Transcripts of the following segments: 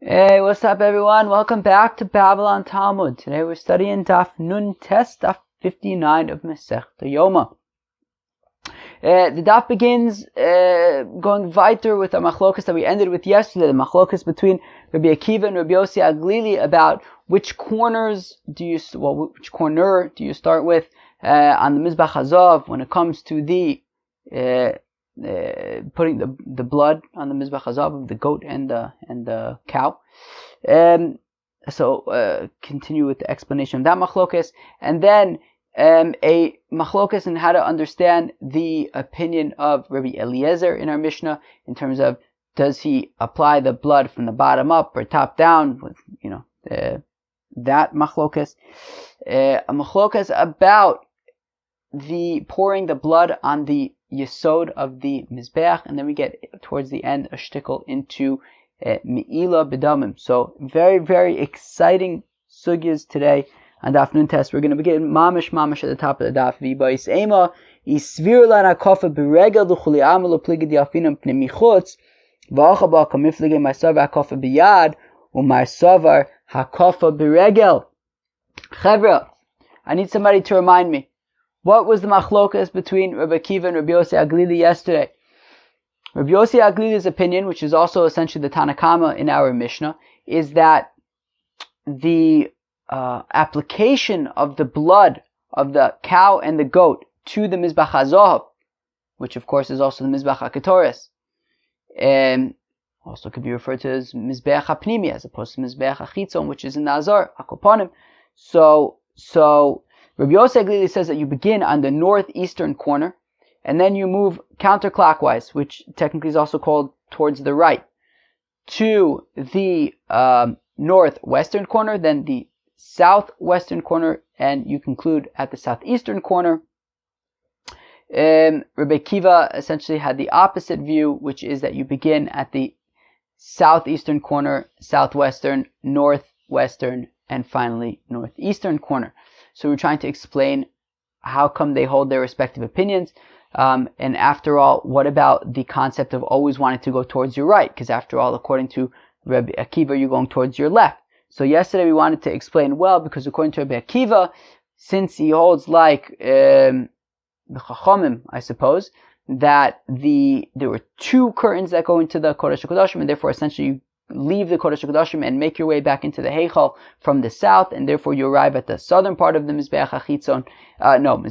Hey, what's up everyone? Welcome back to Babylon Talmud. Today we're studying Daf Nun Tes, Daf 59 of Masechta Yoma. The Daf begins going weiter with a machlokas that we ended with yesterday, the machlokas between Rabbi Akiva and Rabbi Yossi Aglili about which corner do you start with on the Mizbach Hazav when it comes to the putting the blood on the Mizbach Hazav of the goat and the cow. So continue with the explanation of that machlokas, and then a machlokas in how to understand the opinion of Rabbi Eliezer in our Mishnah in terms of does he apply the blood from the bottom up or top down with that machlokas. A machlokas about the pouring the blood on the yesod of the mizbeach, and then we get towards the end a shtickle into me'ila b'damim. So very, very exciting sugyas today on Daf Nun Tes. We're going to begin mamish at the top of the Daf. V'bayis ema isvir lana kofa b'regel d'chuli amelo pligid yafinam pnei michutz v'achaba kamiflige ma'savar hakofa b'yad u'ma'savar hakofa b'regel. Chevra, I need somebody to remind me. What was the machlokas between Rabbi Akiva and Rabbi Yossi Aglili yesterday? Rabbi Yossi Aglili's opinion, which is also essentially the Tanakama in our Mishnah, is that the application of the blood of the cow and the goat to the Mizbach HaZohav, which of course is also the Mizbach HaKetores, and also could be referred to as Mizbech HaPnimi as opposed to Mizbech HaChitzon, which is in the Azar, HaKoponim. So Rabbi Yossi Aglili says that you begin on the northeastern corner, and then you move counterclockwise, which technically is also called towards the right, to the northwestern corner, then the southwestern corner, and you conclude at the southeastern corner. Rabbi Akiva essentially had the opposite view, which is that you begin at the southeastern corner, southwestern, northwestern, and finally northeastern corner. So we're trying to explain how come they hold their respective opinions. And after all, what about the concept of always wanting to go towards your right? Because after all, according to Rabbi Akiva, you're going towards your left. So yesterday we wanted to explain, well, because according to Rabbi Akiva, since he holds like the Chachamim, I suppose, that there were two curtains that go into the Kodesh HaKodashim, and therefore essentially you leave the Kodesh HaKodashim and make your way back into the heichal from the south, and therefore you arrive at the southern part of the Mizbeach HaChitzon, of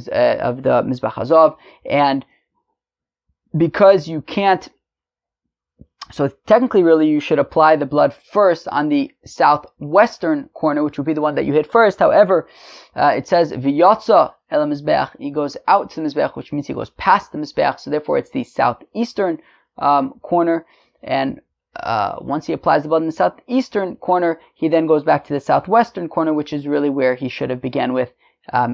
the Mizbeach HaZohav, and because you can't, so technically really you should apply the blood first on the southwestern corner, which would be the one that you hit first. However, it says V'yotza el Mizbeach, he goes out to the Mizbeach, which means he goes past the Mizbeach, so therefore it's the southeastern corner, and once he applies the blood in the southeastern corner, he then goes back to the southwestern corner, which is really where he should have began with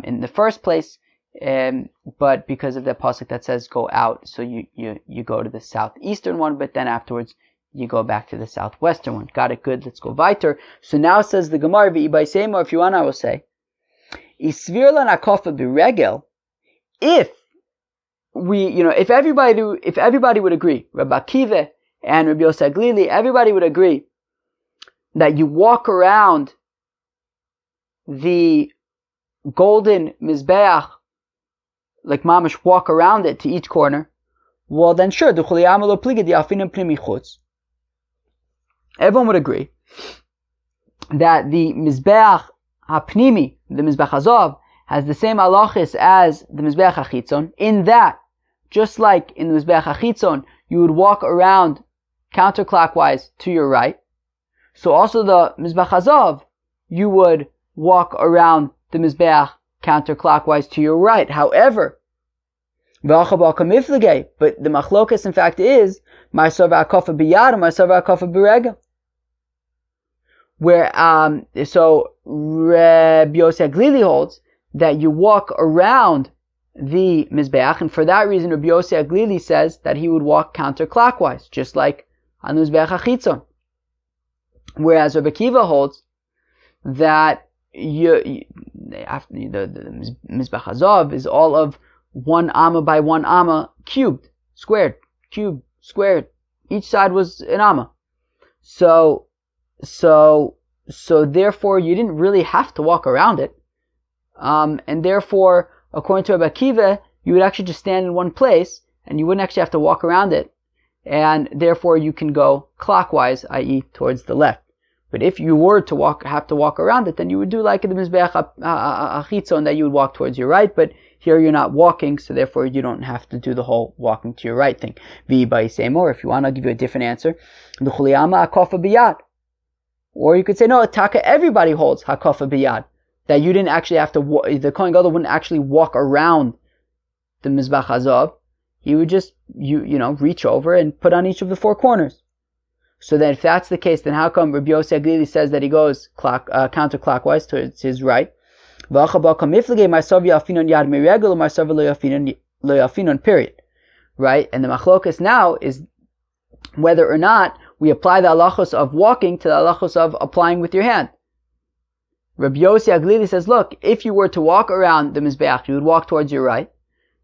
in the first place. But because of the pasuk that says go out, so you go to the southeastern one, but then afterwards you go back to the southwestern one. Got it? Good. Let's go weiter. So now says the Gemara, v'ibaisema, if you want, I will say, isvir lana kofa b'regel, if everybody would agree, Rabbi Akiva and Rabbi Yossi Aglili, everybody would agree that you walk around the golden Mizbeach, like mamash, walk around it to each corner. Well, then sure, everyone would agree that the Mizbeach HaPnimi, the Mizbeach HaZohav, has the same halachis as the Mizbeach HaChitzon, in that, just like in the Mizbeach HaChitzon, you would walk around counterclockwise to your right. So also the Mizbeach HaZohav, you would walk around the Mizbeach counterclockwise to your right. However, but the machlokas in fact is ma'savar hakofa b'yad and ma'savar hakofa b'regel. Where so Rabbi Yossi Aglili holds that you walk around the Mizbeach, and for that reason Rabbi Yossi Aglili says that he would walk counterclockwise, just like on the Mizbeach HaChitzon. Whereas Rabbi Akiva holds that the Mizbeach HaZohav is all of 1 amma by 1 amma cubed, squared. Each side was an amma. So so therefore you didn't really have to walk around it. And therefore, according to Rabbi Akiva, you would actually just stand in one place, and you wouldn't actually have to walk around it. And therefore, you can go clockwise, i.e., towards the left. But if you were to have to walk around it, then you would do like in the Mizbeach HaChitzon, that you would walk towards your right. But here you're not walking, so therefore you don't have to do the whole walking to your right thing. Or if you want, I'll give you a different answer. Or you could say, no, Taka, everybody holds Hakofa Biyad. That you didn't actually have to, the Kohen Gadol wouldn't actually walk around the Mizbach Hazav. He would just, reach over and put on each of the four corners. So then if that's the case, then how come Rabbi Yossi Aglili says that he goes counterclockwise towards his right? Period. Right? And the machlokas now is whether or not we apply the halachos of walking to the halachos of applying with your hand. Rabbi Yossi Aglili says, look, if you were to walk around the Mizbeach, you would walk towards your right.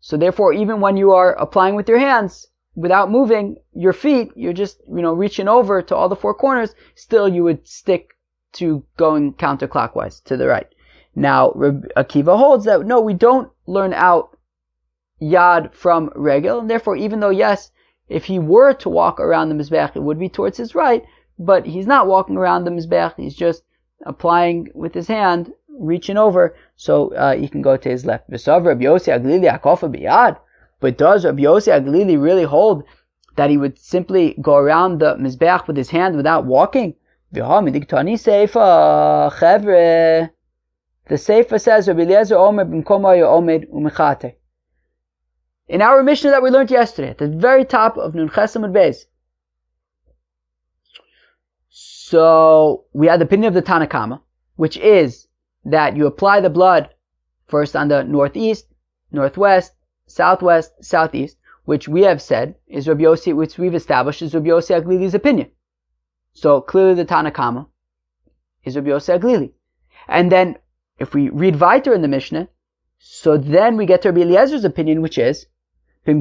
So therefore, even when you are applying with your hands, without moving your feet, you're just, reaching over to all the four corners, still you would stick to going counterclockwise to the right. Now, Rabbi Akiva holds that, no, we don't learn out Yad from Regel, and therefore, even though, yes, if he were to walk around the Mizbeach, it would be towards his right, but he's not walking around the Mizbeach, he's just applying with his hand, reaching over, so he can go to his left. But does Rabbi Yossi Aglili really hold that he would simply go around the Mizbeach with his hand without walking? The Seifa says, Rabbi Eliezer Omer b'mkomo omed u'mechate. In our Mishnah that we learned yesterday, at the very top of Nun Ches Amud Beis, so we had the opinion of the Tanna Kama, which is that you apply the blood first on the northeast, northwest, southwest, southeast, which we have said is Rabbi Yossi, which we've established is Rabbi Yossi Aglili's opinion. So clearly the Tanna Kama is Rabbi Yossi Aglili. And then if we read weiter in the Mishnah, so then we get to Rabbi Eliezer's opinion, which is that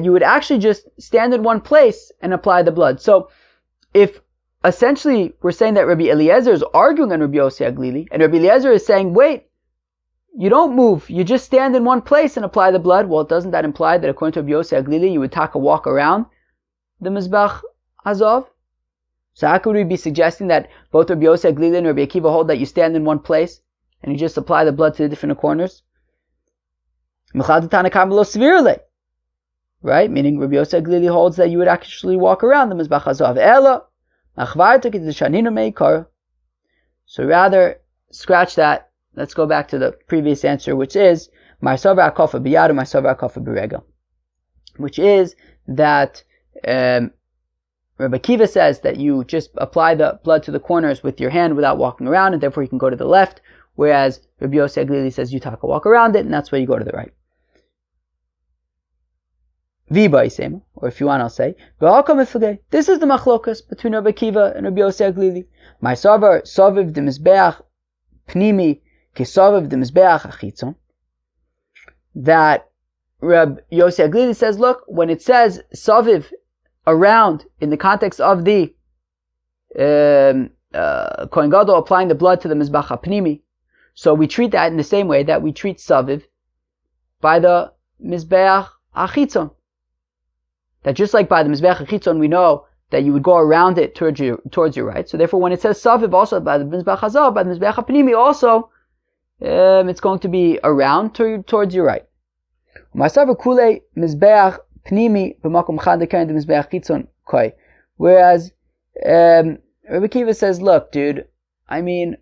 you would actually just stand in one place and apply the blood. So if essentially we're saying that Rabbi Eliezer is arguing on Rabbi Yossi Aglili, and Rabbi Eliezer is saying, wait, you don't move, you just stand in one place and apply the blood, well, doesn't that imply that according to Rabbi Yossi Aglili, you would take a walk around the Mizbach Hazov? So how could we be suggesting that both Rabbi Yossi Aglili and Rabbi Akiva hold that you stand in one place and you just apply the blood to the different corners? Right? Meaning Rabbi Yossi Aglili holds that you would actually walk around the Mizbach Hazov. So rather, scratch that. Let's go back to the previous answer, which is which is that Rabbi Akiva says that you just apply the blood to the corners with your hand without walking around, and therefore you can go to the left, whereas Rabbi Yossi Aglili says you take a walk around it, and that's why you go to the right. Or if you want, I'll say, this is the machlokas between Rabbi Akiva and Rabbi Yossi Aglili. My savar saviv de mizbeach pnimi kesaviv de mizbeach achitzon. That Rabbi Yossi Aglili says, look, when it says saviv, around, in the context of the Kohen Gadol applying the blood to the mizbeach pnimi, so we treat that in the same way that we treat saviv by the mizbeach achitzon. That just like by the Mizbeach HaChitzon, we know that you would go around it towards your right. So therefore, when it says Saviv also by the Mizbeach HaZav, by the Mizbeach HaPnimi also, it's going to be around towards your right. Whereas Rabbi Akiva says, look, dude, I mean,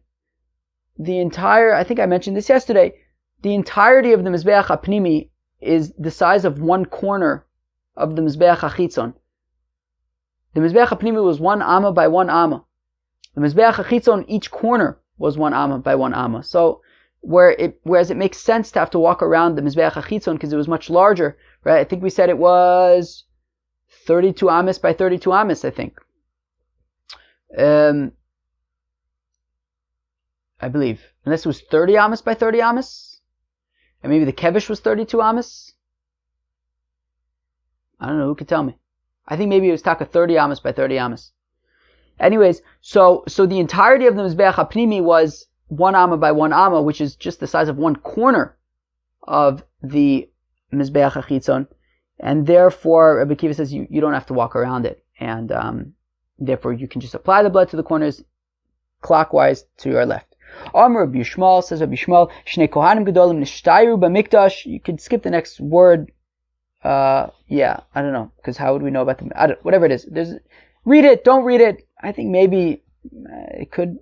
I think I mentioned this yesterday, the entirety of the Mizbeach HaPnimi is the size of one corner of the Mizbeach HaChitzon. The Mizbeach HaPnimi was 1 amma by 1 amma. The Mizbeach HaChitzon, each corner was 1 amma by 1 amma. So, whereas it makes sense to have to walk around the Mizbeach HaChitzon because it was much larger, right? I think we said it was 32 amas by 32 amas, I think. I believe. Unless it was 30 amas by 30 amas. And maybe the Kevish was 32 amas. I don't know, who could tell me? I think maybe it was taka 30 amas by 30 amas. Anyways, so the entirety of the Mizbeach HaPnimi was 1 amma by 1 amma, which is just the size of one corner of the Mizbeach HaChitzon, and therefore Rabbi Akiva says you don't have to walk around it, and therefore you can just apply the blood to the corners clockwise to your left. Amar Rabbi Yishmael, says Rabbi Yishmael, Shnei Kohanim Gedolim Nishtayru B'Mikdash. You could skip the next word. I don't know, because how would we know about them? Whatever it is. Read it, don't read it. I think maybe it could.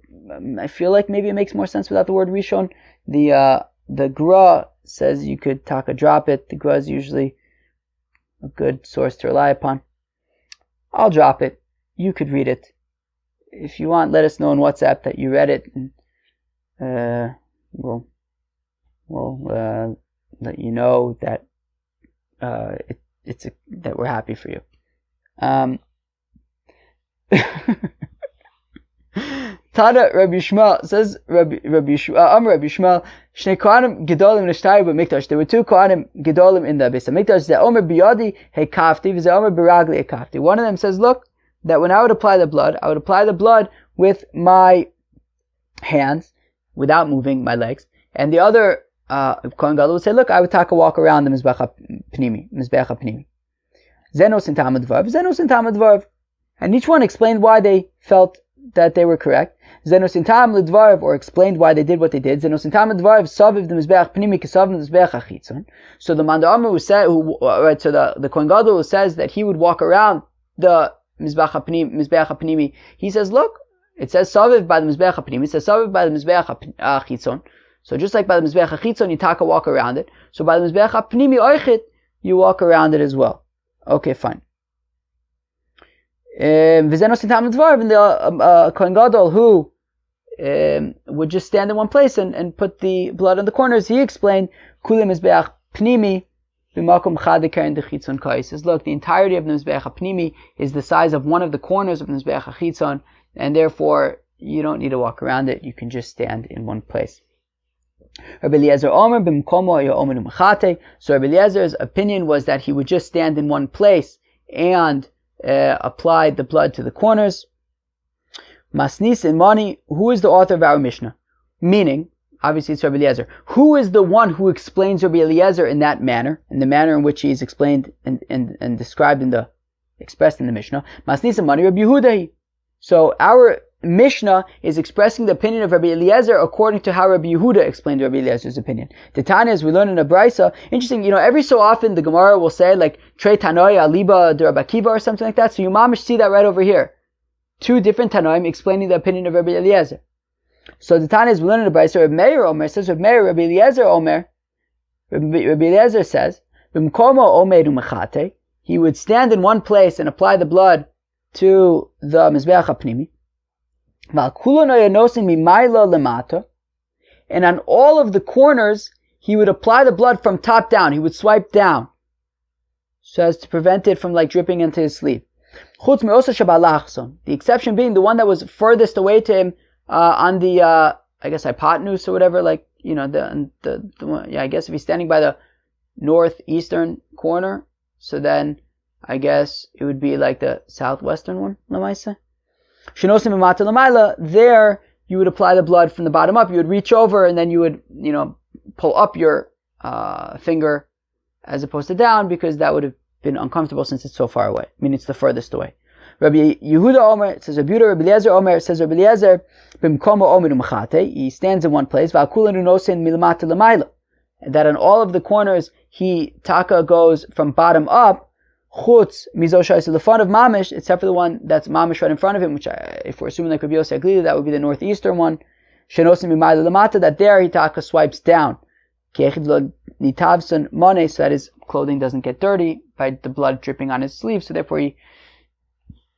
I feel like maybe it makes more sense without the word Rishon. The Gra says you could drop it. The Gra is usually a good source to rely upon. I'll drop it. You could read it. If you want, let us know on WhatsApp that you read it, and we'll let you know that that we're happy for you. Tada Rabbi Yishmael, says Rabbi Yishmael, Shnei Kohanim Gedolim Nishtayu B'Mikdash. There were 2 Kohanim Gedolim in the Beis HaMikdash. Ze Omer Biyadi Heikafti, Ze Omer Biragli Heikafti. One of them says, look, that when I would apply the blood, I would apply the blood with my hands, without moving my legs. And the other Kohen Gadol would say, look, I would take a walk around the Mizbeach HaPnimi. Zenos and Tamad Dvarv. And each one explained why they felt that they were correct. Zenos and Tamad Dvarv, or explained why they did what they did. Zenos and Tamad Dvarv, Saviv the Mizbeach Pnimi, Kesaviv the Mizbeach HaChitzon. So the Mandamar the Kohen Gadol who says that he would walk around the Mizbeach HaPnimi, he says, look, it says Saviv by the Mizbeach HaPnimi, it says Saviv by the Mizbeach HaChitzon. So just like by the Mizbeach HaChitzon, you take a walk around it. So by the Mizbeach HaPnimi Oichit, you walk around it as well. Okay, fine. V'zenos Tamad Dvarv, and the Kohen Gadol who would just stand in one place and put the blood on the corners, he explained, Kuli Mizbeach Pnimi b'makom chad keren dechitzon kai. He says, look, the entirety of the Mizbeach HaPnimi is the size of one of the corners of the Mizbeach HaChitzon, and therefore you don't need to walk around it. You can just stand in one place. Rabbi Eliezer Omer b'mkomo yo'omer umachate. So Rabbi Eliezer's opinion was that he would just stand in one place and apply the blood to the corners. Masnis and Mani, who is the author of our Mishnah? Meaning, obviously it's Rabbi Eliezer. Who is the one who explains Rabbi Eliezer in that manner, in the manner in which he is explained and described expressed in the Mishnah? Masnis and Mani, Rabbi Yehuda. So our Mishnah is expressing the opinion of Rabbi Eliezer according to how Rabbi Yehuda explained Rabbi Eliezer's opinion. The Tanya, as we learn in a Brisa, interesting, every so often the Gemara will say like Trei Tanoi Aliba de Rabbi Akiva or something like that. So you mamish see that right over here. 2 different Tanoim explaining the opinion of Rabbi Eliezer. So the Tanya, as we learn in a Brisa, Rabbi Meir Omer says, Rabbi Meir, Rabbi Eliezer Omer, Rabbi Eliezer says, B'mkomo Omer umechate, he would stand in one place and apply the blood to the Mizbeach HaPnimi. And on all of the corners, he would apply the blood from top down. He would swipe down so as to prevent it from dripping into his sleeve. The exception being the one that was furthest away to him on the, hypotenuse or whatever, I guess if he's standing by the northeastern corner, so then I guess it would be like the southwestern one, Lamaisa. There, you would apply the blood from the bottom up. You would reach over and then you would, pull up your finger as opposed to down, because that would have been uncomfortable since it's so far away. I mean, it's the furthest away. Rabbi Yehuda Omer, it says Rabbi Yehuda, Rabbi Eliezer Omer, it says Rabbi Eliezer, b'mkomo omer umachate, he stands in one place, v'akulanu nosin milamata l'mayla, and that on all of the corners, taka goes from bottom up, chutz mizoshai, so the front of mamish, except for the one that's mamish right in front of him, which if we're assuming like Rabbi Yossi Aglili, that would be the northeastern one, shenosim mimayla l'mata, that there taka swipes down, kiechid lo nitavson mone, so that his clothing doesn't get dirty by the blood dripping on his sleeve, so therefore he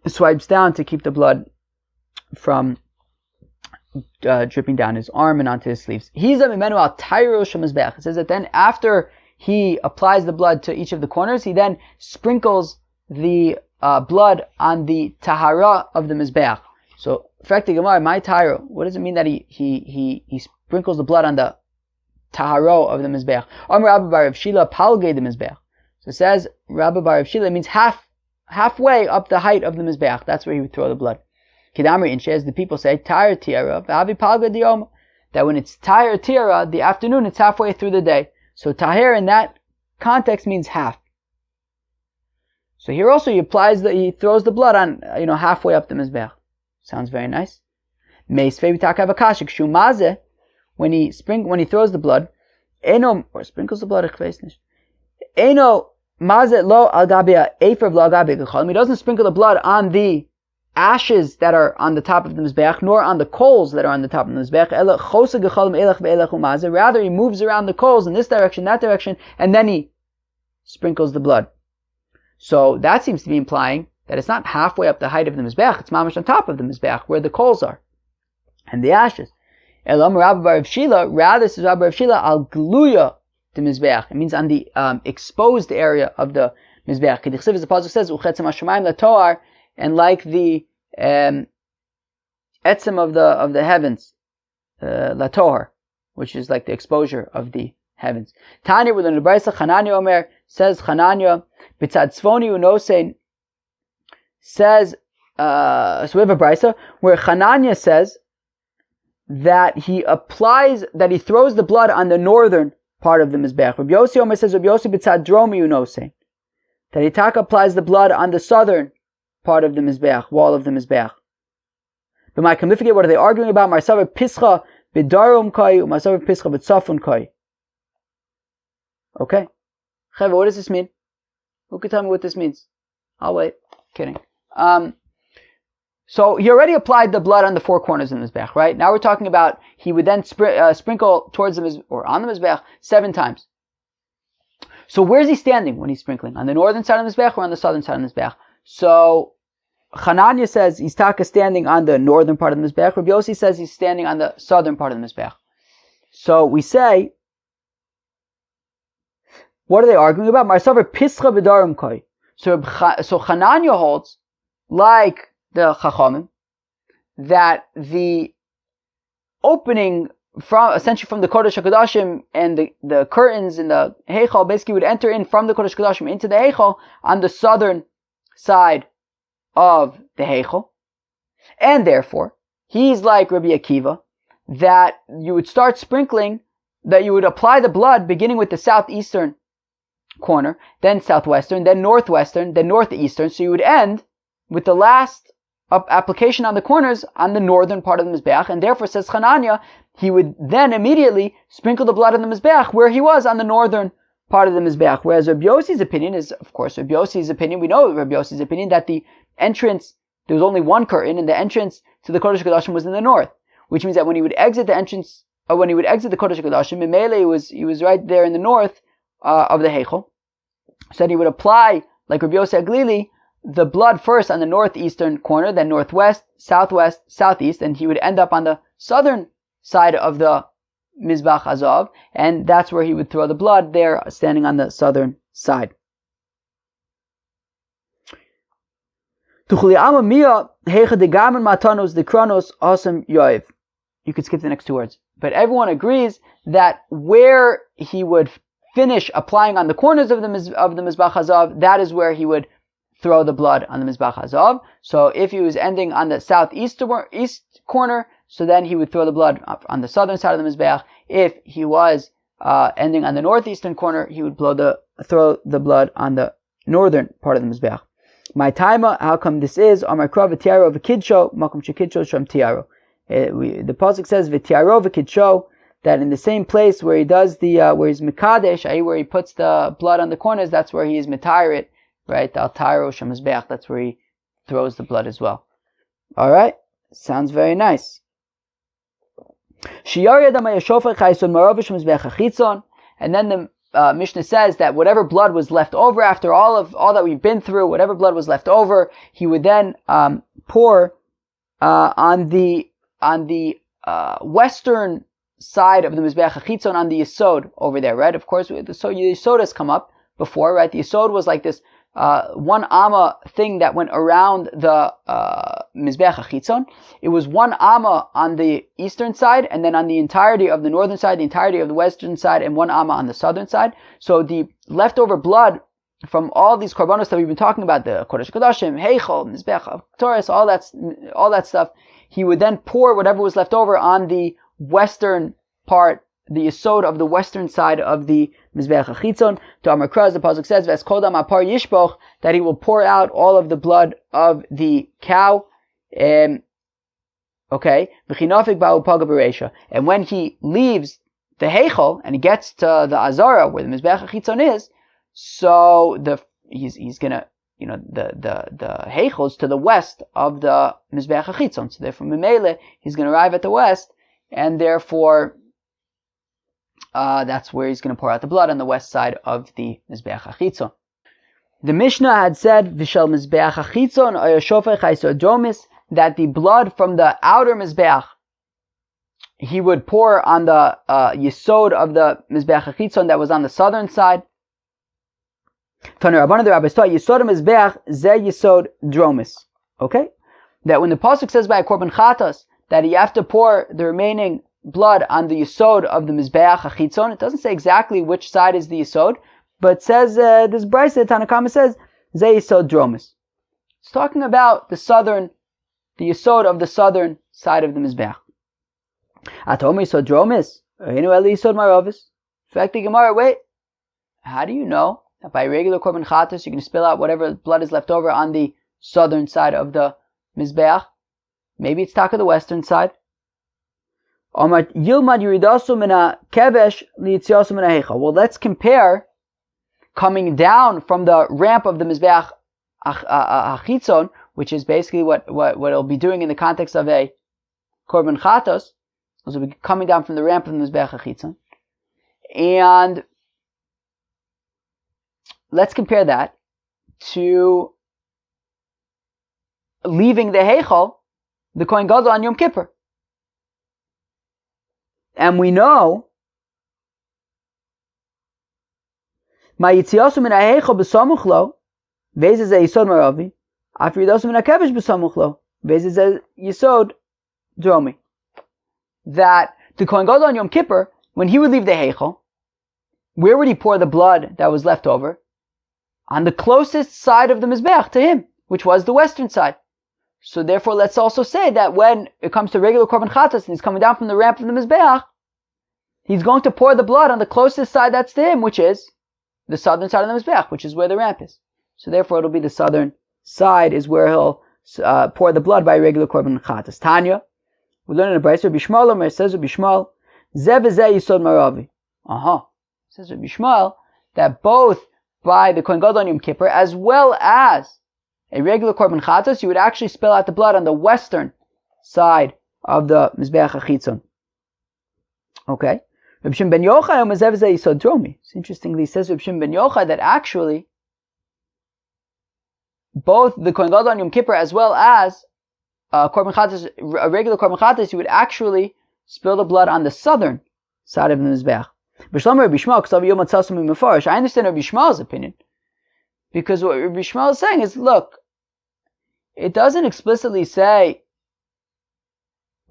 swipes down to keep the blood from dripping down his arm and onto his sleeves. It says that then after he applies the blood to each of the corners, he then sprinkles the blood on the tahara of the mizbeach. So, effectively, Gemara, my tahara, what does it mean that he sprinkles the blood on the tahara of the mizbeach? Amr Rabbi Bar Rav Shila palgei the mizbeach. So it says Rabbi Bar Rav Shila, it means halfway up the height of the mizbeach. That's where he would throw the blood. Kidamri Inshe, as the people say, Tire Tira, Vavi Palga Yoma, that when it's Tire Tira, the afternoon, it's halfway through the day. So Tahir in that context means half. So here also he throws the blood on, halfway up the Mizbech. Sounds very nice. When he throws the blood, or sprinkles the blood, he doesn't sprinkle the blood on the ashes that are on the top of the Mizbech, nor on the coals that are on the top of the Mizbech. Rather, he moves around the coals in this direction, that direction, and then he sprinkles the blood. So that seems to be implying that it's not halfway up the height of the Mizbech, it's mamash on top of the Mizbech, where the coals are, and the ashes. Rather, says Rabbi Rav Shila, al gluya the Mizbech. It means on the exposed area of the Mizbech. As the pasuk says, uchetzem hashamayim latoar, and like the etzem of the heavens, latoar, which is like the exposure of the heavens. Tanya within the Brisa, Chananya Omer says, Chananya b'tzad tzvoni unosein says, so we have a Brisa where Chananya says that he throws the blood on the northern part of the Mizbech. Rabbi Yossi Omer says, Rabbi Yossi b'tzad dromi unosein, that Itaka applies the blood on the southern part of the Mizbech, wall of the Mizbech. But my Kamifike, what are they arguing about? Marsavar Pischa b'darum kai, Marsavar Pischa b'tzafun kai. Okay. Cheva, what does this mean? Who can tell me what this means? I'll wait. Kidding. So he already applied the blood on the four corners of the Mizbech, right? Now we're talking about he would then sprinkle towards the Mizbech, or on the Mizbech, 7 times. So where's he standing when he's sprinkling? On the northern side of the Mizbech or on the southern side of the Mizbech? So Chananya says he's standing on the northern part of the Mizbech. Rabbi Yossi says he's standing on the southern part of the Mizbech. So we say, what are they arguing about? Marsavar Pischa b'darum kai. So Chananya holds, like the Chachamim, that the opening essentially from the Kodesh HaKodashim and the curtains in the heichal basically would enter in from the Kodesh HaKodashim into the heichal on the southern side of the heichal, and therefore he's like Rabbi Akiva, that you would start sprinkling, that you would apply the blood beginning with the southeastern corner, then southwestern, then northwestern, then northeastern, so you would end with the last application on the corners on the northern part of the Mizbeach, and therefore, says Chananya, he would then immediately sprinkle the blood on the Mizbeach where he was on the northern part of the Mizbeach. Whereas Rabbi Yossi's opinion is, of course, we know Rabbi Yossi's opinion, that the entrance, there was only one curtain, and the entrance to the Kodesh HaKodashim was in the north, which means that when he would exit the entrance, or when he would exit the Kodesh HaKodashim, in Mele, he was right there in the north of the Heichel. So then he would apply, like Rabbi Yossi Aglili, the blood first on the northeastern corner, then northwest, southwest, southeast, and he would end up on the southern side of the Mizbach Azov, and that's where he would throw the blood there, standing on the southern side. You could skip the next 2 words. But everyone agrees that where he would finish applying on the corners of the Mizbach Azov, that is where he would throw the blood on the Mizbach Azov. So if he was ending on the southeast corner, so then he would throw the blood up on the southern side of the Mizbach. If he was ending on the northeastern corner, he would throw the blood on the northern part of the Mizbach. My timer, how come this is? Amar Krav v'tiaro v'kidsho, makom shekidsho sham tiaro. The pasuk says v'tiaro v'kidsho, that in the same place where he does where he's mekadesh, i.e. where he puts the blood on the corners, that's where he is metayirit. Right, al tyro shemazbeach, that's where he throws the blood as well. Alright, sounds very nice. And then the Mishnah says that whatever blood was left over after all that we've been through, whatever blood was left over, he would then pour on the western side of the Mizbeach HaChitzon, on the Yesod over there, right? Of course, the Yesod has come up before, right? The Yesod was like this one amma thing that went around the Mizbeach HaChitzon. It was one amma on the eastern side, and then on the entirety of the northern side, the entirety of the western side, and one amma on the southern side. So the leftover blood from all these korbanos that we've been talking about, the Kodesh Kodashim, heichal, mizbech, Torah, all that stuff, he would then pour whatever was left over on the western part, the yesod of the western side of the mizbech hachitzon. To Amar Kraz, the pasuk says, "Ves kodam apar yishboch," that he will pour out all of the blood of the cow. Okay, v'chinofik ba'u paga b'reisha. And when he leaves the heichal and he gets to the azara where the mizbech hachitzon is, so he's gonna, the heichal is to the west of the mizbech hachitzon. So therefore, Memele, he's gonna arrive at the west, and therefore, that's where he's gonna pour out the blood on the west side of the mizbech hachitzon. The Mishnah had said, "V'shel mizbech hachitzon oyashofech haisodomis," that the blood from the outer mizbech he would pour on the yesod of the mizbech hachitzon that was on the southern side. Taner Rabbanan, the rabbis taught, yesod mizbech ze yesod dromis. Okay, that when the pasuk says by a korban chatas that you have to pour the remaining blood on the yesod of the mizbech hachitzon, it doesn't say exactly which side is the yesod, but it says this brayso Tanakama says ze yesod dromis. It's talking about the yesod of the southern side of the mizbech. Atomi yesod dromis, inu eli yesod maravis. In fact, the Gemara, wait, how do you know that by regular korban chatas you're going to spill out whatever blood is left over on the southern side of the mizbeach? Maybe it's taka the western side. Well, let's compare coming down from the ramp of the mizbeach hachitzon, which is basically what it'll be doing in the context of a korban chatas. So it'll be coming down from the ramp of the mizbeach hachitzon, and let's compare that to leaving the heichal, the Kohen Gadol on Yom Kippur. And we know Ma'yitziyasu min ha'heichal b'samuch lo, ve'ez ze yisod maravi, af yidasu min ha'kevesh b'samuch lo, ve'ez ze yisod dromi. That the Kohen Gadol on Yom Kippur, when he would leave the heichal, where would he pour the blood that was left over? On the closest side of the mizbeach to him, which was the western side. So therefore, let's also say that when it comes to regular korban chatas and he's coming down from the ramp of the mizbeach, he's going to pour the blood on the closest side that's to him, which is the southern side of the mizbeach, which is where the ramp is. So therefore, it'll be the southern side is where he'll pour the blood by regular korban chatas. Tanya, we learn in the brayso, Rabbi Shmuel, it says Rabbi Shmuel, ze v'ze yisod maravi. Says Rabbi Shmuel that both by the Kohen Gadol on Yom Kippur, as well as a regular korban chatas, you would actually spill out the blood on the western side of the mizbeach hachitzon. Okay. Reb Shimon ben Yochai omezev ze yisod dromi. It's interestingly, he says Reb Shimon ben Yochai that actually both the Kohen Gadol on Yom Kippur as well as korban chatas, a regular korban chatas, you would actually spill the blood on the southern side of the mizbeach. I understand Rabbi Shmuel's opinion, because what Rabbi Shmuel is saying is, look, it doesn't explicitly say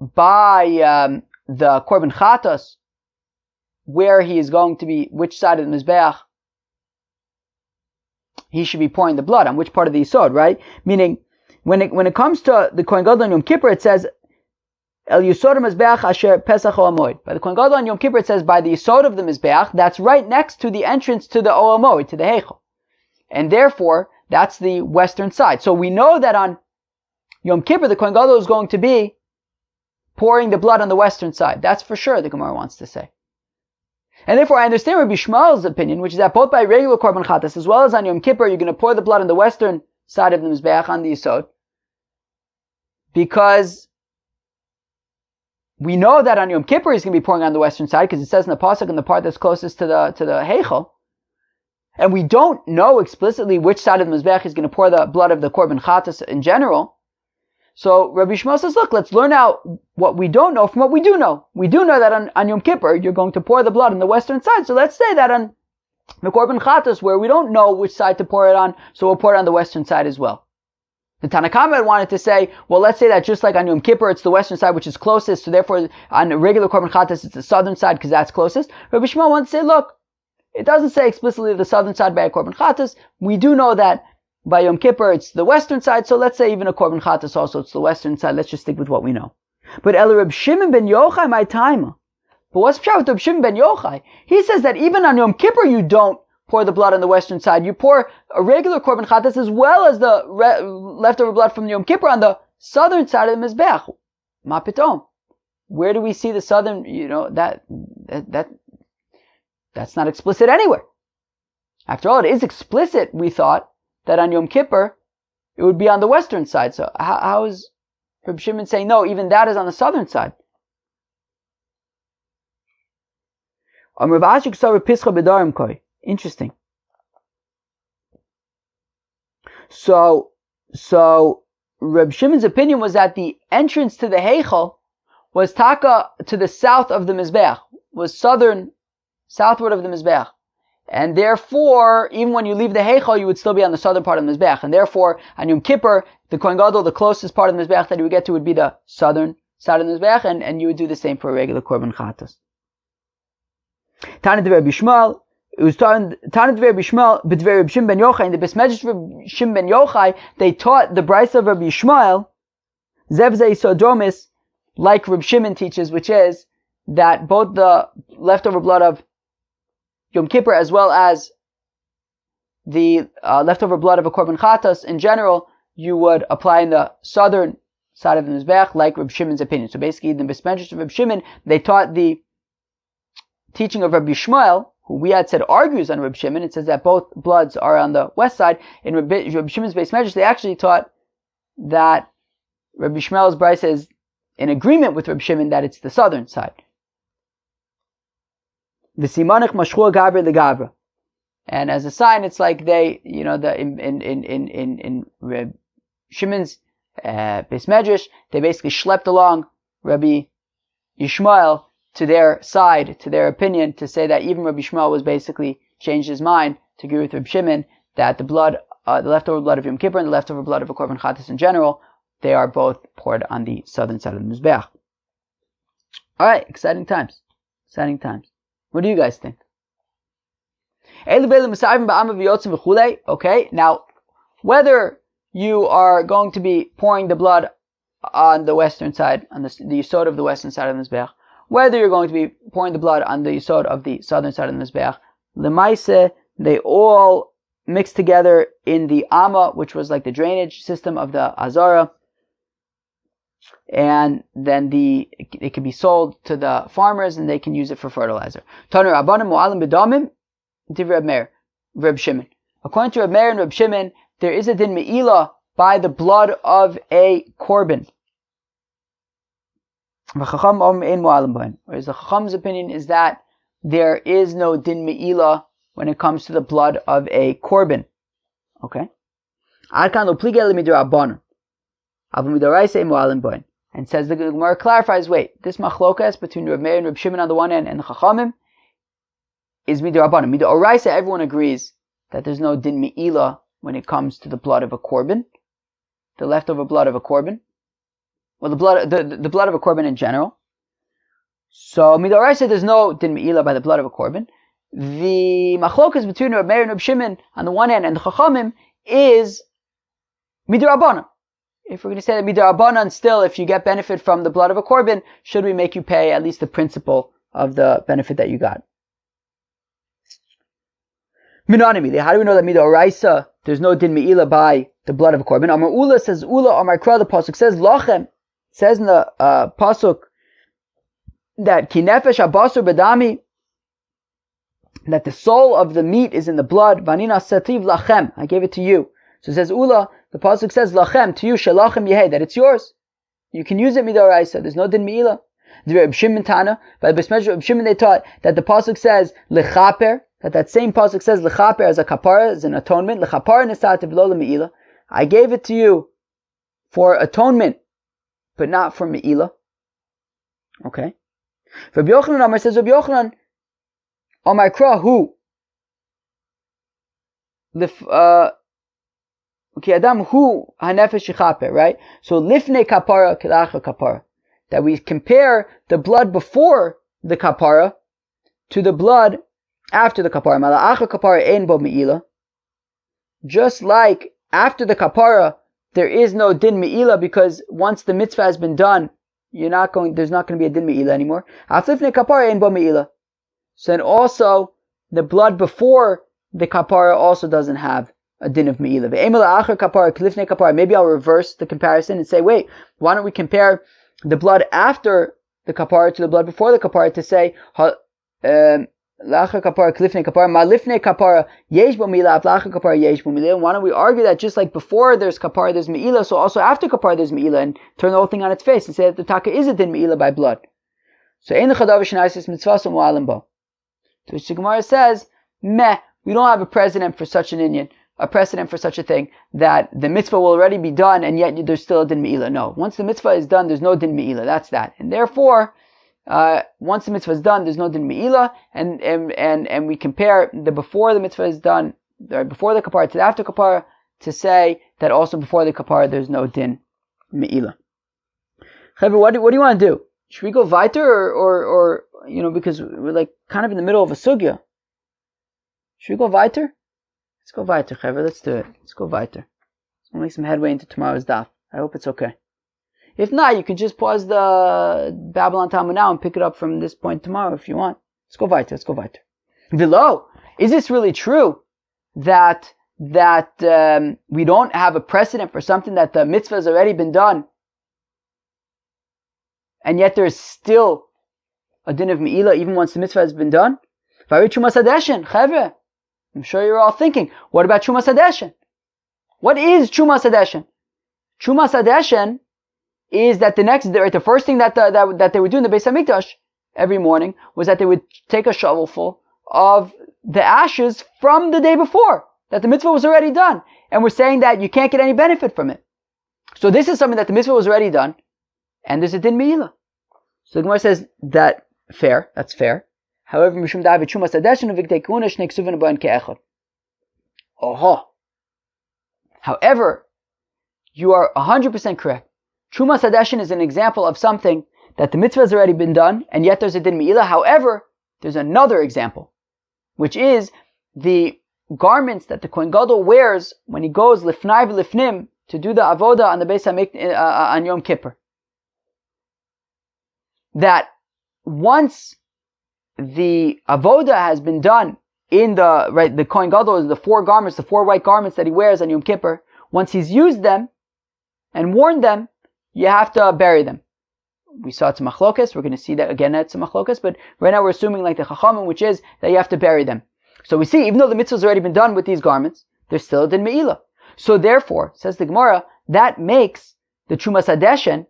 by the korban chatas where he is going to be, which side of the mizbeach he should be pouring the blood on, which part of the yisod, right? Meaning, when it comes to the Kohen Gadol on Yom Kippur, it says El Yisod Mizbeach Asher Pesach Ol Hamoed. By the Kohen Gadol on Yom Kippur, it says by the Yisod of the Mizbeach, that's right next to the entrance to the Ol Hamoed, to the heichal, and therefore that's the western side. So we know that on Yom Kippur, the Kohen Gadol is going to be pouring the blood on the western side. That's for sure, the Gemara wants to say. And therefore, I understand Rabbi Shmuel's opinion, which is that both by regular korban chatas as well as on Yom Kippur, you're going to pour the blood on the western side of the Mizbeach on the Yisod, because we know that on Yom Kippur he's going to be pouring on the western side, because it says in the pasuk in the part that's closest to the heichal, and we don't know explicitly which side of the Mizbeach he's going to pour the blood of the korban chatas in general. So Rabbi Shmuel says, look, let's learn out what we don't know from what we do know. We do know that on Yom Kippur you're going to pour the blood on the western side, so let's say that on the korban chatas, where we don't know which side to pour it on, so we'll pour it on the western side as well. The Tanakhama wanted to say, well, let's say that just like on Yom Kippur, it's the western side which is closest, so therefore on a regular korban chatas, it's the southern side because that's closest. Rabbi Shmuel wants to say, look, It doesn't say explicitly the southern side by a korban chatas. We do know that by Yom Kippur it's the western side, so let's say even a korban chatas also it's the western side. Let's just stick with what we know. But El Reb Shimon ben Yochai my time. But what's pshat with Reb Shimon ben Yochai? He says that even on Yom Kippur you don't pour the blood on the western side. You pour a regular korban chatas as well as the leftover blood from Yom Kippur on the southern side of the mizbech. Ma pitom. Where do we see the southern? That's not explicit anywhere. After all, it is explicit. We thought that on Yom Kippur it would be on the western side. So how is Reb Shimon saying no? Even that is on the southern side. Interesting. So Reb Shimon's opinion was that the entrance to the heichal was taka to the south of the mizbech, was southward of the mizbech, and therefore, even when you leave the heichal, you would still be on the southern part of the mizbech, and therefore, on Yom Kippur, the Kohen Gadol, the closest part of the mizbech that you would get to would be the southern side of the mizbech, and you would do the same for a regular korban chatas. Tana Dver Bishmal, it was Tana Dver Bishmal, B'Dver Reb Shimon ben Yochai, in the Besmedrash Reb Shimon ben Yochai, they taught the Brisa of Rabbi Yishmael, Zev Zei Sodromis, like Reb Shimon teaches, which is that both the leftover blood of Yom Kippur as well as the leftover blood of a korban chatas in general, you would apply in the southern side of the mizbech, like Reb Shimon's opinion. So basically, in the Besmedrash of Reb Shimon, they taught the teaching of Rabbi Yishmael, who we had said argues on Reb Shimon. It says that both bloods are on the west side. In Rabbi Shimon's Beis Medrash, they actually taught that Rabbi Yishmael's brisa is in agreement with Reb Shimon that it's the southern side. The simanich mashchua gavra the gavra, and as a sign, it's like they, in Reb Shimon's Beis Medrash, they basically schlepped along Rabbi Yishmael to their side, to their opinion, to say that even Rabbi Yishmael was basically changed his mind to agree with Reb Shimon that the blood, the leftover blood of Yom Kippur and the leftover blood of a korban chatas in general, they are both poured on the southern side of the mizbeach. All right, exciting times. Exciting times. What do you guys think? Okay, now whether you are going to be pouring the blood on the western side, on the yisod of the western side of the mizbeach, whether you're going to be pouring the blood on the yisod of the southern side of the mizbeach, lemaise, they all mix together in the amma, which was like the drainage system of the azara, and then it can be sold to the farmers and they can use it for fertilizer. Taner Rabbanim Mu'alim B'Damim Divrei Meir, Reb Shimon. According to Reb Meir and Reb Shimon, there is a din me'ilah by the blood of a korban. Whereas the Chacham's opinion is that there is no din me'ilah when it comes to the blood of a korban. Okay? And says the Gemara clarifies, wait, this machlokas between Reb Meir and Reb Shimon on the one hand and the Chachamim is midrabanan. Midoraisa, everyone agrees that there's no din me'ilah when it comes to the blood of a korban, the leftover blood of a korban, well, the blood of a korban in general. So midoraisa, there's no din me'ilah by the blood of a korban. The machlokas between Reb Meir and Reb Shimon on the one hand and the Chachamim is midrabanan. If we're going to say that midarabanan, still, if you get benefit from the blood of a korban, should we make you pay at least the principle of the benefit that you got? Minanimi, how do we know that midoraisa, there's no din me'ilah by the blood of a korban? Amar Ula says Ula, Amar Kra, the pasuk says lachem, says in the pasuk that kinefesh abasur bedami, that the soul of the meat is in the blood. Vanina sativ lachem, I gave it to you. So it says Ula, the pasuk says lachem, to you shalachem yehei, that it's yours. You can use it midoraisa. There's no din me'ilah. The Reb Shimon Tana, by the Besmedrash Reb Shimon, they taught that the pasuk says lechaper, that same pasuk says lechaper as a kapara, as an atonement. Lechaper nesat v'lo leme'ilah. I gave it to you for atonement, but not for me'ilah. Okay. Rabbi Yochanan Amar says Rabbi Yochanan Amar Kra who okay, Adam hu hanefesh yichaper, right? So lifnei kapara kilacha kapara, that we compare the blood before the kapara to the blood after the kapara. Mala'acha kapara ein bo me'ila. Just like after the kapara, there is no din me'ila because once the mitzvah has been done, there's not going to be a din me'ila anymore. Aflifnei kapara ein bo me'ila. So then also, the blood before the kapara also doesn't have a din of me'ila. Maybe I'll reverse the comparison and say, wait, why don't we compare the blood after the kapara to the blood before the kapara to say, why don't we argue that just like before there's kapara, there's me'ila, so also after kapara there's me'ila, and turn the whole thing on its face and say that the taka is a din me'ila by blood. So the Gemara says, we don't have a precedent for such an inyan, a precedent for such a thing, that the mitzvah will already be done and yet there's still a din me'ila. No, once the mitzvah is done, there's no din me'ila. That's that. And therefore, once the mitzvah is done, there's no din me'ila, and we compare the before the mitzvah is done, before the kapara to the after kapara, to say that also before the kapara there's no din me'ila. Chavre, what do you want to do? Should we go weiter or because we're like kind of in the middle of a sugya? Should we go weiter? Let's go weiter, Chavre. Let's do it. Let's go weiter. We'll make some headway into tomorrow's daf. I hope it's okay. If not, you can just pause the Babylon Talmud now and pick it up from this point tomorrow if you want. Let's go weiter. Vilo, is this really true that we don't have a precedent for something that the mitzvah has already been done, and yet there is still a din of me'ila even once the mitzvah has been done? I'm sure you're all thinking, what about Trumas Hadeshen? What is Trumas Hadeshen? Trumas Hadeshen is that the first thing that they would do in the Beis Hamikdash every morning was that they would take a shovelful of the ashes from the day before, that the mitzvah was already done. And we're saying that you can't get any benefit from it. So this is something that the mitzvah was already done, and there's a din me'ila. So the Gemara says that's fair. However, Mishum David Trumas Hadeshen uvigdei kuna shnei ksuvin b'an ke'echad. However, you are 100% correct. Trumas Hadeshen is an example of something that the mitzvah has already been done, and yet there's a din me'ila. However, there's another example, which is the garments that the Kohen Gadol wears when he goes lifnai v'lifnim to do the avoda on the Beis Hamikdash on Yom Kippur. That once the avoda has been done in the Kohen Gadol, the four white garments that he wears on Yom Kippur, once he's used them and worn them, you have to bury them. We saw it's a machlokas. We're going to see that again. It's a machlokas, but right now we're assuming like the chachamim, which is that you have to bury them. So we see, even though the mitzvah has already been done with these garments, there's still a din me'ila. So therefore, says the Gemara, that makes the Trumas Hadeshen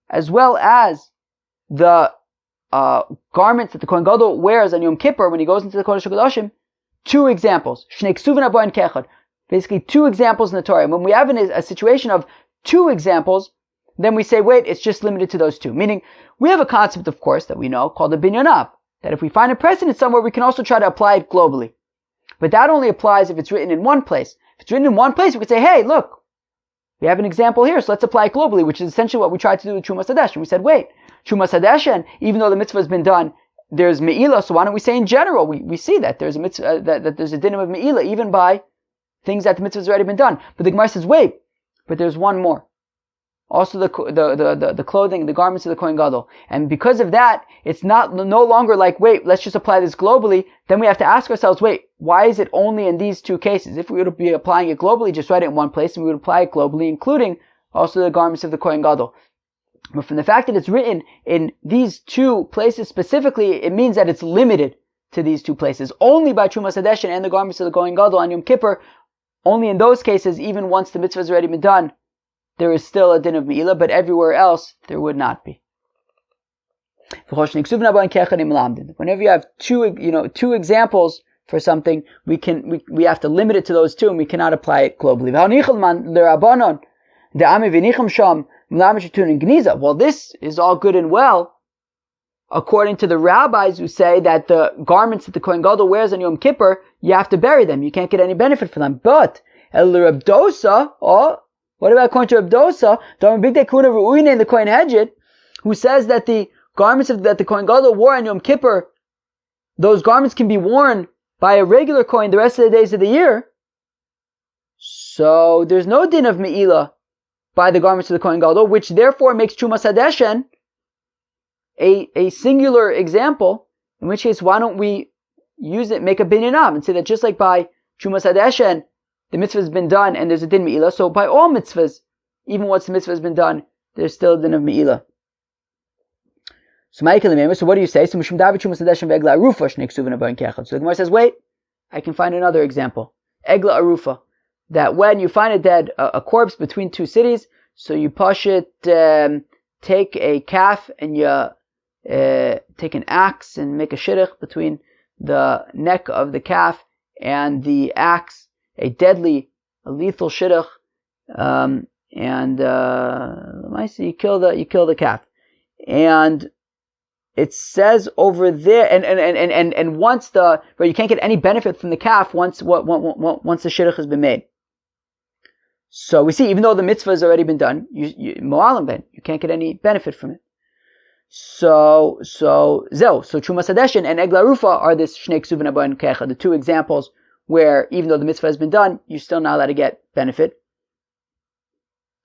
as well as the garments that the Kohen Gadol wears on Yom Kippur when he goes into the Kodesh HaKodashim, two examples. Shnei ksuvin abo and kechad. Basically, two examples in the Torah. When we have a situation of two examples, then we say, wait, it's just limited to those two. Meaning, we have a concept, of course, that we know called the binyonav, that if we find a precedent somewhere, we can also try to apply it globally. But that only applies if it's written in one place. If it's written in one place, we could say, hey, look, we have an example here, so let's apply it globally, which is essentially what we tried to do with Trumas Hadeshen. We said, wait, Trumas Hadeshen, even though the mitzvah has been done, there's me'ila, so why don't we say in general, we see that there's a mitzvah, that there's a din of me'ila, even by things that the mitzvah has already been done. But the Gemara says, wait, but there's one more. Also the clothing, the garments of the Kohen Gadol. And because of that, it's no longer like, wait, let's just apply this globally. Then we have to ask ourselves, wait, why is it only in these two cases? If we would be applying it globally, just write it in one place, and we would apply it globally, including also the garments of the Kohen Gadol. But from the fact that it's written in these two places specifically, it means that it's limited to these two places. Only by Trumas Hadeshen and the garments of the Kohen Gadol on Yom Kippur, only in those cases, even once the mitzvah has already been done, there is still a din of me'ila, but everywhere else, there would not be. Whenever you have two examples for something, we have to limit it to those two, and we cannot apply it globally. Well, this is all good and well, according to the rabbis who say that the garments that the Kohen Gadol wears on Yom Kippur, you have to bury them. You can't get any benefit from them. But what about according to Reb Dosa, the Kohen Hedjid, who says that the garments that the Kohen Gadol wore on Yom Kippur, those garments can be worn by a regular coin the rest of the days of the year, so there's no din of me'ilah by the garments of the Kohen Gadol, which therefore makes Trumas Hadeshen a singular example, in which case why don't we use it, make a binyanam, and say that just like by Trumas Hadeshen, the mitzvah has been done and there's a din me'ilah, so by all mitzvahs, even once the mitzvah has been done, there's still a din of me'ilah. So what do you say? So the Gemara says, wait, I can find another example. Egla Arufa. That when you find a dead, a corpse between two cities, so you take a calf and you take an axe and make a shidduch between the neck of the calf and the axe, a lethal shidduch, and you kill the calf. And it says over there, and once you can't get any benefit from the calf once the shidduch has been made. So we see, even though the mitzvah has already been done, you can't get any benefit from it. So Trumas Hadeshen and Egla Rufa are this Shnei Ksuvin Haba and Kecha, the two examples where even though the mitzvah has been done, you're still not allowed to get benefit.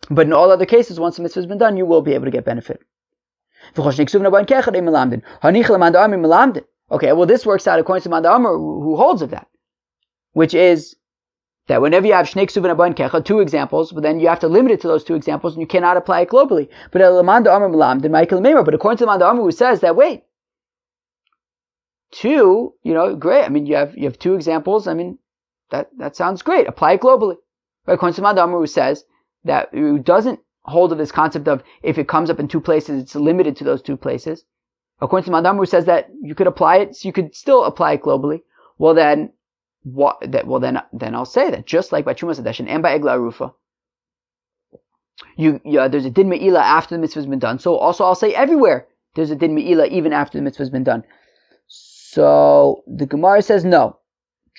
But in all other cases, once the mitzvah has been done, you will be able to get benefit. Okay, well this works out according to Manda Amar, who holds of that, which is that whenever you have Shnei Ksuvin Haba and Kecha, two examples, but then you have to limit it to those two examples, and you cannot apply it globally. But according to the Manda Amar, who says that, wait, two, great. I mean, you have two examples. I mean, that sounds great. Apply it globally. But according to the Manda Amar, who says that, who doesn't hold of this concept of if it comes up in two places, it's limited to those two places. According to the Manda Amar, who says that you could apply it, so you could still apply it globally. Well then I'll say that just like by Trumas Hadeshen and by Egla Arufa, there's a din me'ilah after the mitzvah has been done. So also I'll say everywhere there's a din me'ilah even after the mitzvah has been done. So the Gemara says no.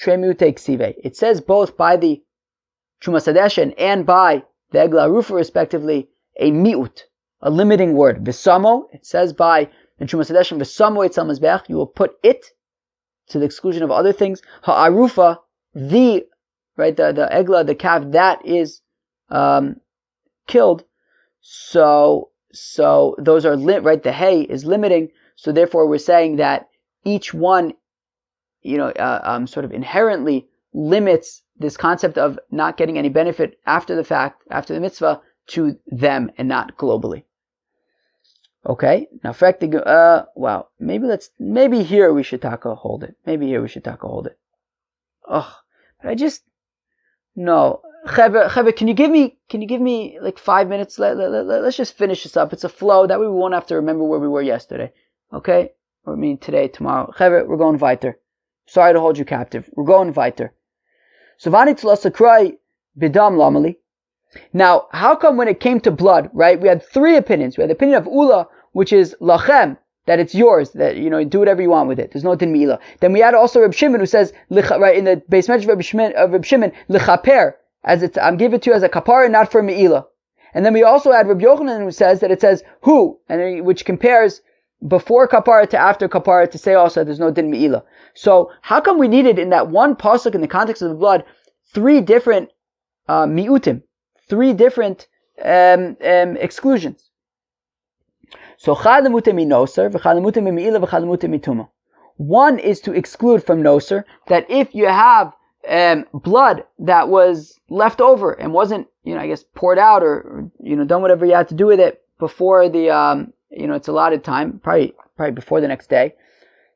Tremute ksive. It says both by the Trumas Hadeshen and by the Egla Arufa respectively a mi'ut, a limiting word. V'samo. It says by the Trumas Hadeshen v'samo etzel mizbeach. You will put it to the exclusion of other things. Ha'arufa, the egla, the calf that is killed. So those are the hay is limiting. So therefore, we're saying that each one, sort of inherently limits this concept of not getting any benefit after the fact, after the mitzvah, to them and not globally. Okay, now maybe here we should hold it. Oh, but no. Chevra, can you give me like 5 minutes? Let's just finish this up. It's a flow. That way we won't have to remember where we were yesterday. Okay? Or today, tomorrow. Chevra, we're going weiter. Sorry to hold you captive. We're going weiter. So vani tlasakrai bidam lamali. Now, how come when it came to blood, right, we had three opinions. We had the opinion of Ula, which is lachem, that it's yours, that, do whatever you want with it. There's no din mi'ilah. Then we had also Reb Shimon, who says, right, in the base measure of Reb Shimon, l'chaper, I'm giving it to you as a kapara, not for mi'ilah. And then we also had Reb Yochanan, who says that it says who, and which compares before kapara to after kapara to say also there's no din mi'ilah. So, how come we needed in that one pasuk in the context of the blood, three different mi'utim? Three different exclusions. So one is to exclude from noser, that if you have blood that was left over and wasn't, poured out or done whatever you had to do with it before the its allotted time, probably before the next day.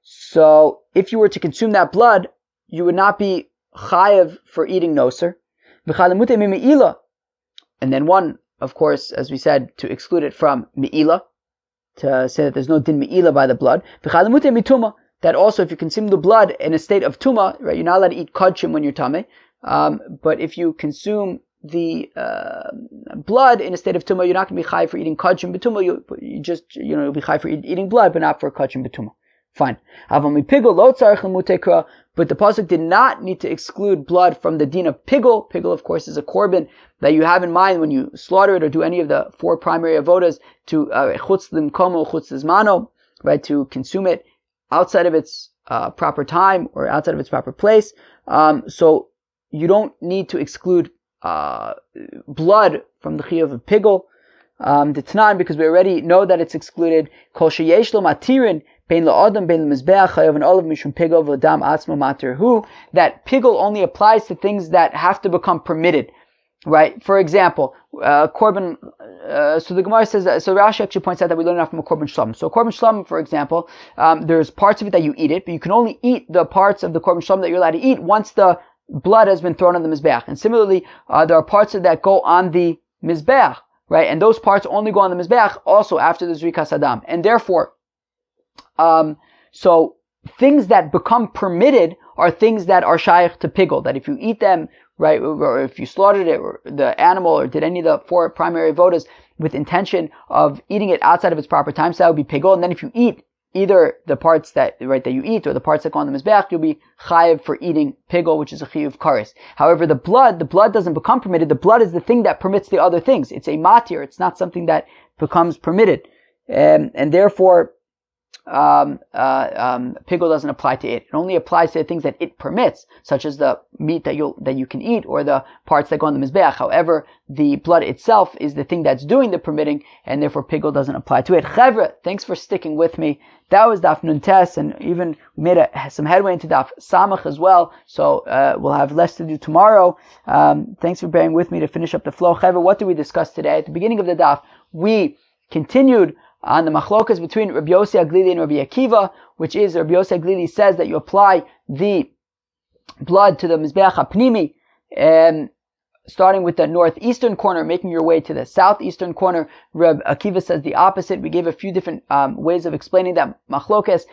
So if you were to consume that blood, you would not be chayav for eating noser. And then one, of course, as we said, to exclude it from mi'ilah, to say that there's no din mi'ilah by the blood. That also, if you consume the blood in a state of tuma, right, you're not allowed to eat kodshim when you're tameh. But if you consume the blood in a state of tuma, you're not going to be chai for eating kodshim betuma. You you'll be chai for eating blood, but not for kodshim betuma. Fine. But the pasuk did not need to exclude blood from the din of pigul. Pigul, of course, is a korban that you have in mind when you slaughter it or do any of the four primary avodas to chutz limkomo, chutz zmano, right, to consume it outside of its proper time or outside of its proper place. So you don't need to exclude blood from the chiyuv of pigul. D'tanan, because we already know that it's excluded. Kol sheyesh lo matirin bein la'adam bein l'mizbeach chayav an olav mishum pigul v'adam atzmo matir hu. That pigul only applies to things that have to become permitted. Right? For example, korban. So the Gemara says that. So Rashi actually points out that we learn enough from a korban shlam. So korban shlam, for example, there's parts of it that you eat it, but you can only eat the parts of the korban shlam that you're allowed to eat once the blood has been thrown on the mizbeach. And similarly, there are parts of that go on the mizbeach, right? And those parts only go on the mizbeach also after the zrikas adam. And therefore, so things that become permitted are things that are shaykh to pigul. That if you eat them, right, or if you slaughtered it, or the animal, or did any of the 4 primary vodas with intention of eating it outside of its proper time, so that would be pigul. And then if you eat either the parts that you eat or the parts that go on the mizbeach, you'll be chayiv for eating pigul, which is a chiyuv kares. However, the blood doesn't become permitted. The blood is the thing that permits the other things. It's a matir. It's not something that becomes permitted, and therefore, pigul doesn't apply to it. It only applies to the things that it permits, such as the meat that you can eat or the parts that go on the mizbeach. However, the blood itself is the thing that's doing the permitting, and therefore pigul doesn't apply to it. Chevra, thanks for sticking with me. That was daf nun tes, and even we made some headway into daf samach as well. So we'll have less to do tomorrow. Thanks for bearing with me to finish up the flow. Chevra, what did we discuss today? At the beginning of the daf, we continued on the machlokas between Rabbi Yossi Aglili and Rabbi Akiva, which is Rabbi Yossi Aglili says that you apply the blood to the mizbeach hapnimi, starting with the northeastern corner, making your way to the southeastern corner. Rabbi Akiva says the opposite. We gave a few different ways of explaining that machlokas,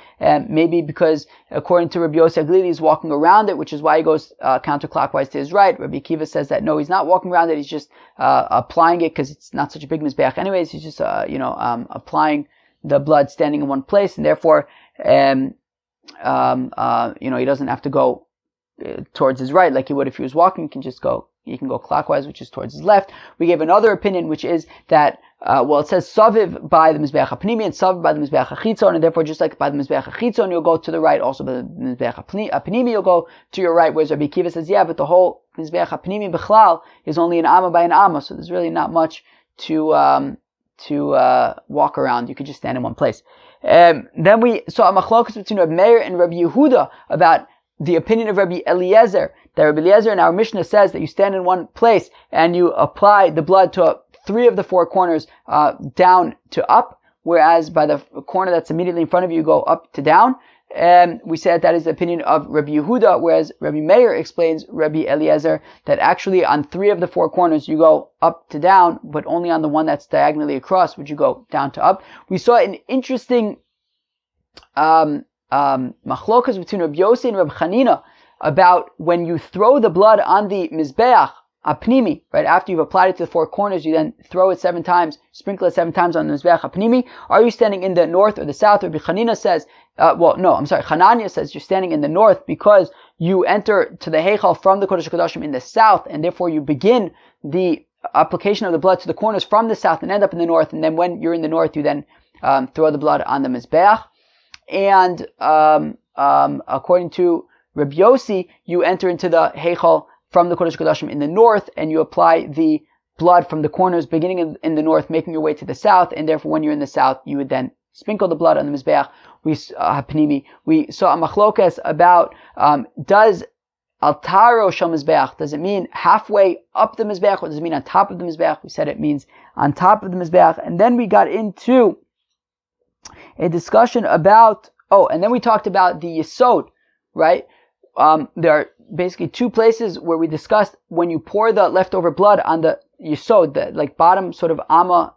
maybe because according to Rabbi Yossi Aglili, he's walking around it, which is why he goes counterclockwise to his right. Rabbi Akiva says that no, he's not walking around it, he's just applying it because it's not such a big mizbeach anyways. He's just applying the blood standing in one place, and therefore he doesn't have to go towards his right like he would if he was walking. He can go clockwise, which is towards his left. We gave another opinion, which is that, it says Saviv by the Mizbeach HaPnimi and Saviv by the Mizbeach HaChitzon, and therefore just like by the Mizbeach HaChitzon, you'll go to the right, also by the Mizbeach HaPnimi, you'll go to your right, whereas Rabbi Akiva says, yeah, but the whole Mizbeach HaPnimi B'chlal is only an Amma by an Amma, so there's really not much to walk around. You could just stand in one place. Then we saw a machlokas between Rabbi Meir and Rabbi Yehuda about the opinion of Rabbi Eliezer, that Rabbi Eliezer in our Mishnah says that you stand in one place and you apply the blood to 3 of the 4 corners down to up, whereas by the corner that's immediately in front of you, you go up to down. And we said that is the opinion of Rabbi Yehuda, whereas Rabbi Meir explains Rabbi Eliezer that actually on 3 of the 4 corners you go up to down, but only on the one that's diagonally across would you go down to up. We saw an interesting machlokas between Rabbi Yossi and Rabbi Chanina about when you throw the blood on the mizbeach apnimi, right after you've applied it to the 4 corners, you then throw it 7 times, sprinkle it 7 times on the mizbeach apnimi. Are you standing in the north or the south? Rabbi Chanina says, Hanania says you're standing in the north because you enter to the heichal from the Kodesh HaKodashim in the south, and therefore you begin the application of the blood to the corners from the south and end up in the north, and then when you're in the north, you then throw the blood on the mizbeach. And according to Rabbi Yossi, you enter into the heichal from the Kodesh HaKodashim in the north, and you apply the blood from the corners beginning in the north, making your way to the south, and therefore when you're in the south, you would then sprinkle the blood on the mizbeach. We saw a machlokas about does altaro shel mizbeach, does it mean halfway up the mizbeach, or does it mean on top of the mizbeach? We said it means on top of the mizbeach, and then we got into a discussion about, and then we talked about the yesod, right? There are basically 2 places where we discussed when you pour the leftover blood on the yesod, the like bottom sort of amma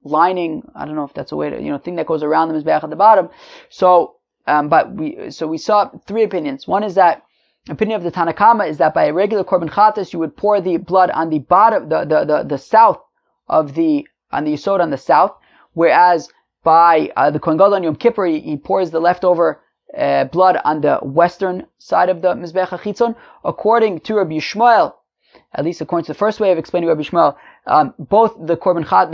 lining, I don't know if that's a way to, thing that goes around the mizbeach at the bottom. So, we saw 3 opinions. One is that opinion of the Tanakama is that by a regular korban chatas, you would pour the blood on the bottom, the south of on the yesod on the south, whereas by the Kohen Gadol on Yom Kippur, he pours the leftover blood on the western side of the Mizbeach HaChitzon. According to Rabbi Yishmael, at least according to the first way of explaining Rabbi Yishmael, both the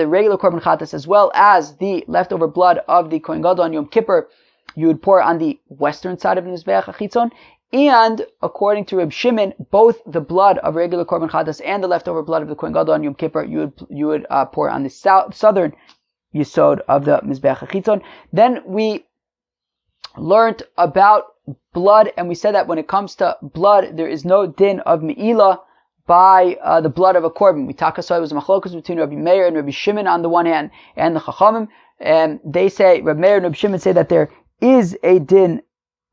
regular korban chatas, as well as the leftover blood of the Kohen Gadol on Yom Kippur, you would pour on the western side of the Mizbeach HaChitzon. And according to Reb Shimon, both the blood of regular Korban Chatas and the leftover blood of the Kohen Gadol on Yom Kippur, you would pour on the southern Yesod of the Mizbeach HaChitzon. Then we learned about blood, and we said that when it comes to blood, there is no din of Me'ilah by the blood of a korban. We talked about it was a machlokus between Rabbi Meir and Rabbi Shimon on the one hand, and the Chachamim, and they say, Rabbi Meir and Rabbi Shimon say that there is a din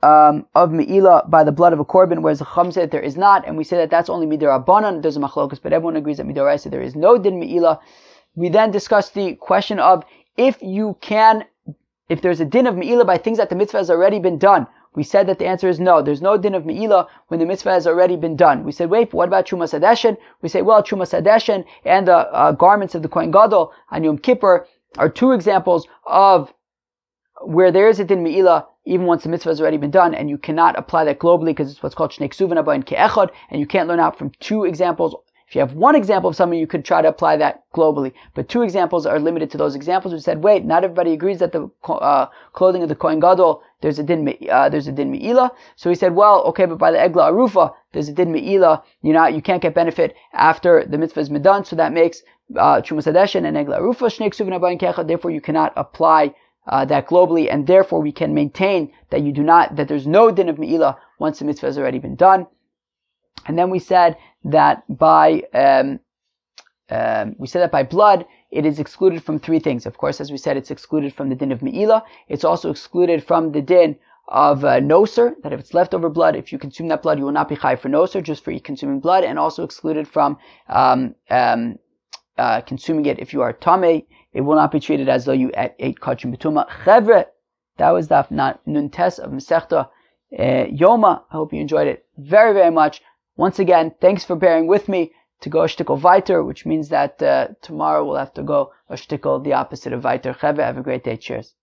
of Me'ilah by the blood of a korban, whereas the Chacham say that there is not, and we say that that's only midirabanan. There's a machlokus, but everyone agrees that midoraisa there is no din Me'ilah. We then discussed the question of if there's a din of Me'ilah by things that the mitzvah has already been done. We said that the answer is no. There's no din of Me'ilah when the mitzvah has already been done. We said, wait, but what about Trumas Hadeshen? We say, well, Trumas Hadeshen and the garments of the Kohen Gadol on Yom Kippur are two examples of where there is a din Me'ilah even once the mitzvah has already been done, and you cannot apply that globally because it's what's called Shnei Ksuvin Abayin Ke'echad, and you can't learn out from two examples. If you have one example of something, you could try to apply that globally. But two examples are limited to those examples. We said, wait, not everybody agrees that the clothing of the Kohen Gadol, there's a din Me'ilah. So we said, well, okay, but by the Egla Arufa, there's a din Me'ilah. You can't get benefit after the mitzvah has been done. So that makes Trumas Hadeshen and Egla Arufa Shnei Ksuvin Abayin Ke'echad. Therefore, you cannot apply that globally, and therefore we can maintain that there's no din of Me'ilah once the mitzvah has already been done. And then we said that by blood, it is excluded from three things. Of course, as we said, it's excluded from the din of Me'ilah. It's also excluded from the din of noser, that if it's leftover blood, if you consume that blood, you will not be chai for noser, just for consuming blood, and also excluded from consuming it if you are tamei. It will not be treated as though you ate kachim betuma. Chevre, that was daf nun tes of Masechta Yoma. I hope you enjoyed it very, very much. Once again, thanks for bearing with me to go a shtickle weiter, which means that tomorrow we'll have to go a shtickle the opposite of weiter. Chevre, have a great day. Cheers.